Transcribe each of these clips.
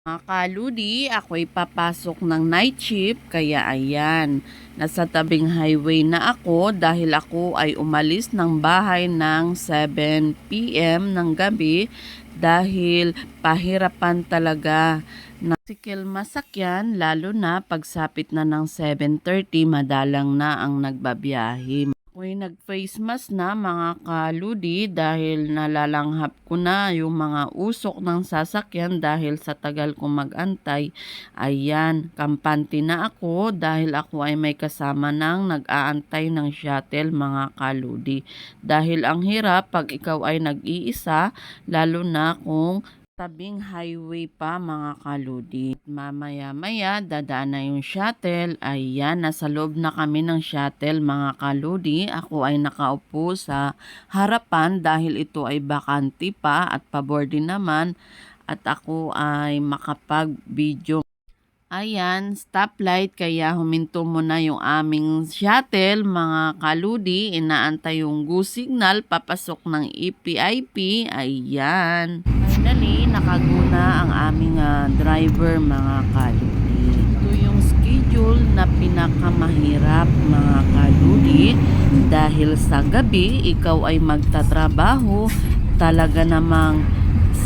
Mga kaludi, ako'y papasok ng night shift kaya ayan, nasa tabing highway na ako dahil ako ay umalis ng bahay ng 7 p.m. ng gabi dahil pahirapan talaga na sikil masakyan lalo na pagsapit na ng 7:30 madalang na ang nagbabiyahe. Ako'y nag-face mask na mga kaludi dahil nalalanghap ko na yung mga usok ng sasakyan dahil sa tagal kong mag-antay. Ayan, kampante na ako dahil ako ay may kasama ng nag-aantay ng shuttle mga kaludi. Dahil ang hirap pag ikaw ay nag-iisa, lalo na kung tabing highway pa mga kaludi. Mamaya-maya dadaan na yung shuttle. Ayan, nasa loob na kami ng shuttle mga kaludi. Ako ay nakaupo sa harapan dahil ito ay bakante pa at pabor din naman at ako ay makapag-video. Ayan, stoplight kaya huminto muna yung aming shuttle mga kaludi. Inaantay yung go signal papasok ng EPIP. Ayan. Finally, nakaguna ang aming driver mga kaludi. Ito yung schedule na pinakamahirap mga kaludi dahil sa gabi ikaw ay magtatrabaho, talaga namang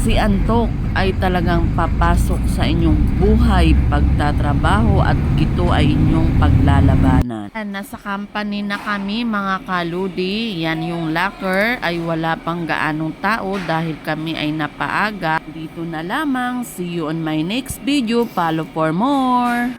si antok ay talagang papasok sa inyong buhay pagtatrabaho at ito ay inyong paglalabanan. Nasa company na kami mga kaludi. Yan yung locker ay wala pang gaanong tao dahil kami ay napaaga. Dito na lamang. See you on my next video. Follow for more.